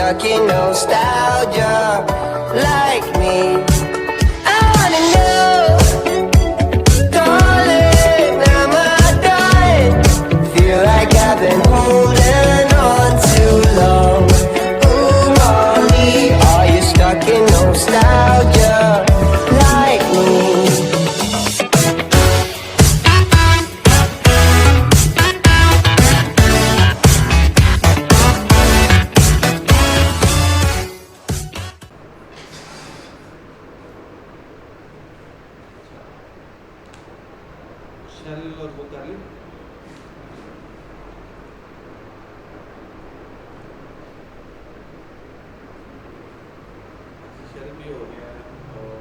stuck in nostalgia like me? I wanna know, darling, am I done? Feel like I've been holding on too long. Ooh, Molly, are you stuck in nostalgia like me? शेल और वो कर ली shell भी हो गया है और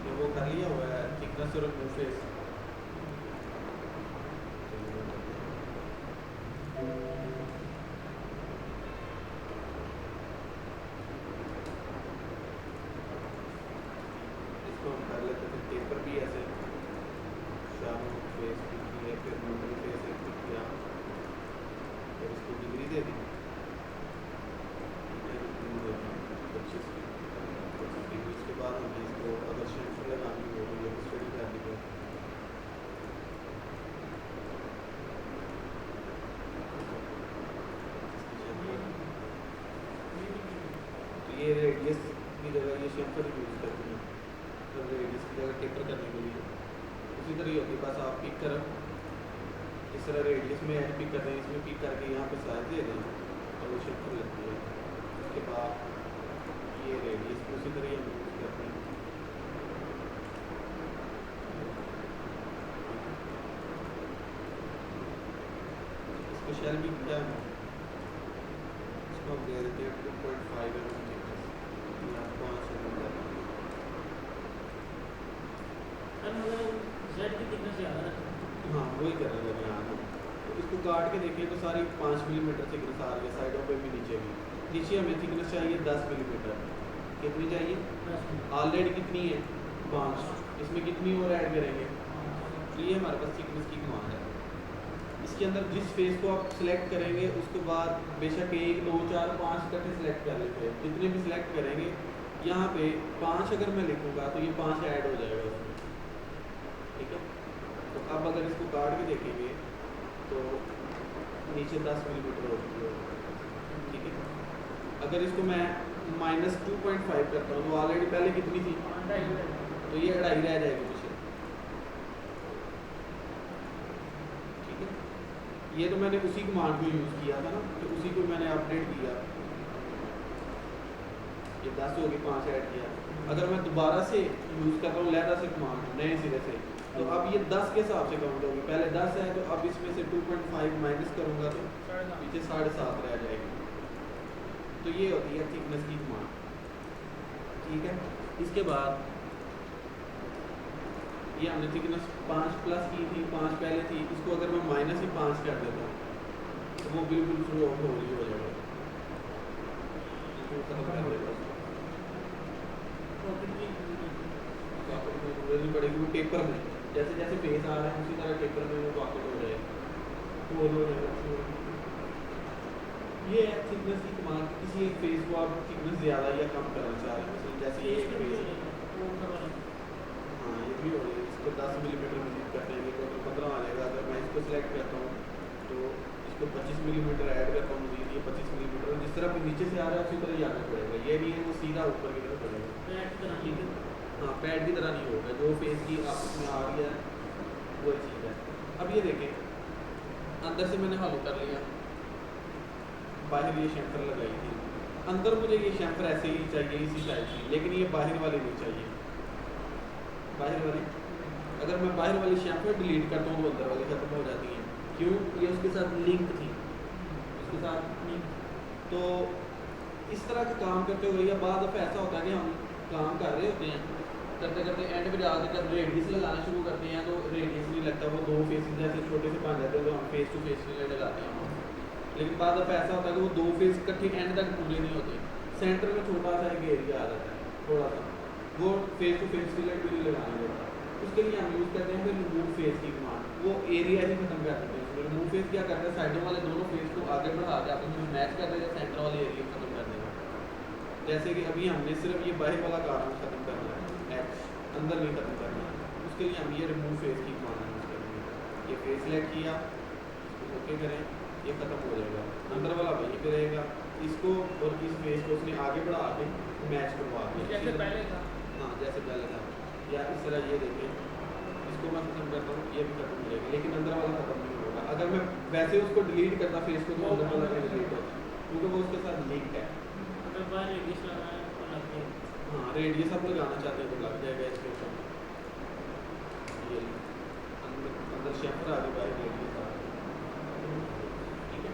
ये वो कर लिया हुआ है थिकनेस और फेस इसको हम कर लेते थे पेपर भी ऐसे शाम फेस भी किया फिर नॉर्मल फेस एक भी किया और इसको डिग्री दे दी 25 डिग्री के बाद हमने इसको अगर शेल्फ लगानी हो तो ये स्टडी कर दी तो ये रेडियस की जगह ये शेल्फ यूज़ करती है तो रेडियस की जगह टेपर करने के लिए उसी तरह ही होती है बस आप पिक करें इस तरह रेडियस में एंड पिक कर रहे हैं इसमें पिक करके यहाँ पे साइज दे दें और वो शेप लगती है उसके बाद ये रेडियस भी उसी तरह ही हम यूज़ करते हैं इसको शेल भी किया है इसको हम दे देते हैं 2.5 mm थिकनेस यहाँ 5 mm हाँ वही कर रहे हैं यहाँ तो इसको काट के देखें तो सारी 5 मिलीमीटर थिकनेस आ रही है साइडों पे भी नीचे हमें थिकनेस चाहिए 10 मिलीमीटर कितनी चाहिए ऑलरेडी कितनी है 5 इसमें कितनी और ऐड करेंगे तो ये हमारे पास थिकनेस की कमांड है इसके अंदर जिस फेस को आप सिलेक्ट करेंगे उसके बाद बेशक 1 2 4 5 इकट्ठे सिलेक्ट कर लेते हैं जितने भी सिलेक्ट करेंगे यहाँ पे 5 अगर मैं लिखूँगा तो ये 5 ऐड हो जाएगा उसमें ठीक है तो अब अगर इसको काट के देखेंगे तो नीचे 10 मिलीमीटर होती है ठीक है अगर इसको मैं -2.5 करता हूँ तो ऑलरेडी पहले कितनी थी तो ये 2.5 रह जाएगी पीछे ठीक है ये तो मैंने उसी कमांड को यूज़ किया था ना तो उसी को मैंने अपडेट किया ये 10 होगी 5 ऐड किया अगर मैं दोबारा से यूज़ करता हूँ लहदा से कमांड नए सिरे से तो अब ये 10 के हिसाब से काउंट होगी पहले 10 है तो अब इसमें से 2.5 माइनस करूँगा तो पीछे 7.5 रह जाएगी तो ये होती है थिकनेस की कमांड ठीक है इसके बाद ये हमने थिकनेस 5 प्लस की थी 5 पहले थी इसको अगर मैं -5 कर देता हूँ तो वो बिल्कुल शुरू हो जाएगा खत्म कर देगा जरूरत पड़ेगी वो टेपर में जैसे जैसे फेस आ रहा है उसी तरह टेपर में वो पॉकेट हो जाएगा ये है थिकनेस की कमांड किसी एक फेस को आप थिकनेस ज़्यादा या कम करना चाह रहे हैं जैसे ये एक फेस हाँ ये भी हो रही है इसको 10 मिलीमीटर मजीद कर देंगे तो 15 आ जाएगा अगर मैं इसको सिलेक्ट करता हूँ तो इसको 25 मिलीमीटर ऐड करता हूँ मजीद ये 25 मिलीमीटर जिस तरह नीचे से आ रहा है उसी तरह ही आगे पड़ेगा ये नहीं है वो सीधा ऊपर की तरफ पड़ेगा ठीक है हाँ पैड की तरह नहीं होगा जो फेस की आपस में आ रही है वो चीज़ है अब ये देखें अंदर से मैंने हल कर लिया बाहर ये शैम्पर लगाई थी अंदर मुझे ये शैम्पर ऐसे ही चाहिए इसी टाइप की लेकिन ये बाहर वाली नहीं चाहिए बाहर वाली अगर मैं बाहर वाली शैम्पर डिलीट करता हूँ तो अंदर वाली खत्म हो जाती है क्यों ये उसके साथ लिंक थी उसके साथ लिंक तो इस तरह का काम करते हुए या बाद दफ़ा ऐसा होता है कि हम काम कर रहे होते हैं करते करते एंड पे जाकर जब रेडियस लगाना शुरू करते हैं तो रेडियस नहीं लगता वो 2 फेसेस ऐसे छोटे से बन जाते हैं तो हम फेस टू फेस लगाते हैं लेकिन बाद दफ़ा ऐसा होता है कि वो 2 फेस इकट्ठे एंड तक पूरे नहीं होते सेंटर में छोटा सा एक एरिया आ जाता है थोड़ा सा वो फेस टू फेस फिलर भी नहीं लगाना होता उसके लिए हम यूज़ करते हैं फिर रिमूव फेस की कमांड वो एरिया ही खत्म कर देते हैं रिमूव फेस क्या करता है साइडों वाले दोनों फेस को आगे बढ़ा के आपस में मैच कर देगा सेंटर वाले एरिया खत्म कर देगा जैसे कि अभी हमने सिर्फ ये बाहर वाला कारण ख़त्म करना है, अंदर नहीं ख़त्म करना है, उसके लिए हम ये रिमूव फेस की कमांड यूज़ करेंगे। ये फेस सेलेक्ट किया, ओके करें, ये ख़त्म हो जाएगा, अंदर वाला वहीं पे रहेगा। इसको और इस फेस को उसने आगे बढ़ा के मैच करवा के जैसे पहले था। हाँ जैसे पहले था, या इस तरह ये देखें, इसको मैं ख़त्म करता हूँ, ये भी ख़त्म हो जाएगा, लेकिन अंदर वाला ख़त्म नहीं होगा। अगर मैं वैसे उसको डिलीट करता फेस को तो अंदर वाला डिलीट होता, क्योंकि वो उसके साथ लिंक है। अगर बाहर रेडियस लगाना है तो लग जाएगा। हाँ रेडियस आप लगाना चाहते हैं तो लग जाएगा इसके ऊपर। ये अंदर शेफर आ गई, बाहर रेडियस आ गई, ठीक है।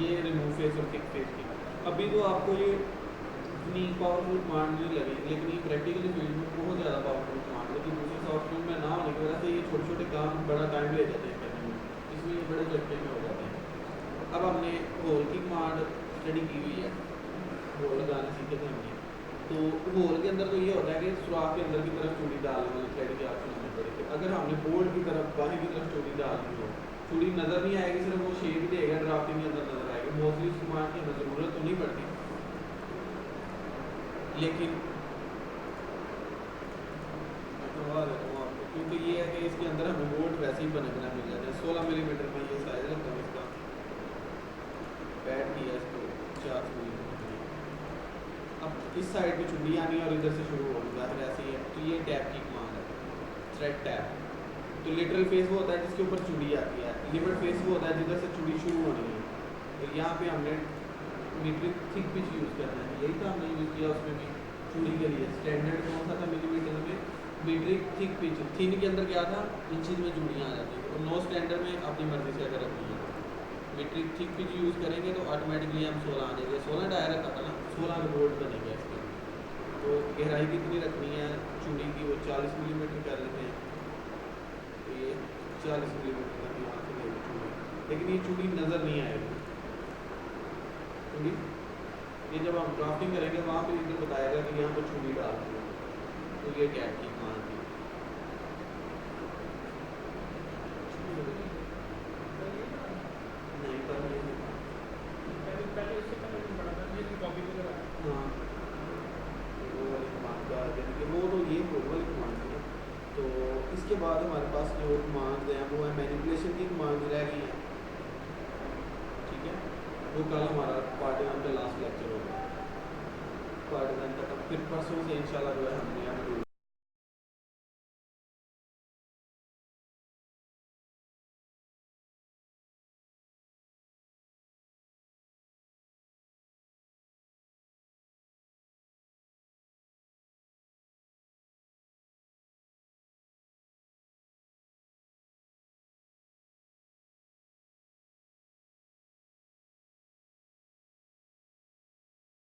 ये रिमूव फेस और किक फेस की अभी तो आपको ये इतनी पावरफुल कमांड नहीं लगी, लेकिन ये प्रैक्टिकली फील्ड में बहुत ज़्यादा पावरफुल कमांड है कि दूसरे सॉफ्टवेयर में ना होने की वजह से ये छोटे छोटे काम बड़ा टाइम ले जाते हैं करने में, इसलिए बड़े झटके में हो जाते हैं। अब हमने होल की कमांड स्टडी की हुई है, होल लगाना सीखे थे हमने, तो होल के अंदर तो ये होता है कि सुराख के अंदर की तरफ चूड़ी डालने वाली थ्रेड की ऑप्शन हमें पड़ेगी। अगर हमने बोल्ट की तरफ बाहर की तरफ चूड़ी डालनी हो, चूड़ी नज़र नहीं आएगी, सिर्फ वो शेप ही देगा, ड्राफ्टिंग के अंदर नजर आएगी। मोस्टली इस कमांड की हमें ज़रूरत तो नहीं पड़ती, लेकिन मैं करवा देता हूँ आपको, क्योंकि ये है कि इसके अंदर हमें बोल्ट वैसे ही बने बना मिल जाता है। 16 मिलीमीटर में ये साइज रखता हूँ इसका, पैड किया इसको 4 मिलीमीटर। अब इस साइड पे चुड़ी आनी और इधर से शुरू होगी, जाहिर ऐसे ही है। तो ये टैप की कमांड है, थ्रेड टैप। तो लिटरल फेस वो होता है जिसके ऊपर चुड़ी आती है, लिमिट फेस वो होता है जिधर से चुड़ी शुरू होनी है। तो यहाँ पे हमने मीट्रिक थिक पिच यूज़ करना है, यही था हमने यूज़ किया उसमें भी चूड़ी के लिए। स्टैंडर्ड कौन सा था मिलीमीटर में, मीट्रिक थिक पिच। थिन के अंदर क्या था, इंचज़ में चूड़ियाँ आ जाती है, और नो स्टैंडर्ड में अपनी मर्जी से अगर रखनी है। मीट्रिक थिक पिच यूज़ करेंगे तो ऑटोमेटिकली हम 16 आ जाएंगे। 16 डायर रखा था ना, 16 का बोल्ट बनेगा इसके। तो गहराई कितनी रखनी है चूड़ी की, वो 40 मिलीमीटर कर लेते हैं। तो ये 40 मिलीमीटर तक यहाँ से लेगी चूड़ी, लेकिन ये चूड़ी नज़र नहीं आएगी चूड़ी। ये जब हम ड्राफ्टिंग करेंगे वहाँ पे इधर बताएगा कि यहाँ पर चूड़ी डालती है। तो ये कैट की कमांड थी। नहीं पर पहले उससे पहले भी पढ़ा था, ये कॉपी वगैरह। हाँ वो वाली कमांड का यानी वो तो ये कोड वाली कमांड थी। तो इसके बाद हमारे पास जो कमांड हैं वो है मैनिपुलेशन की कमांड रह गई है, ठीक है। वो कल हमारा पार्ट 1 का लास्ट लेक्चर होगा, पार्ट 1 तक। अब फिर परसों से इंशाल्लाह जो है हमने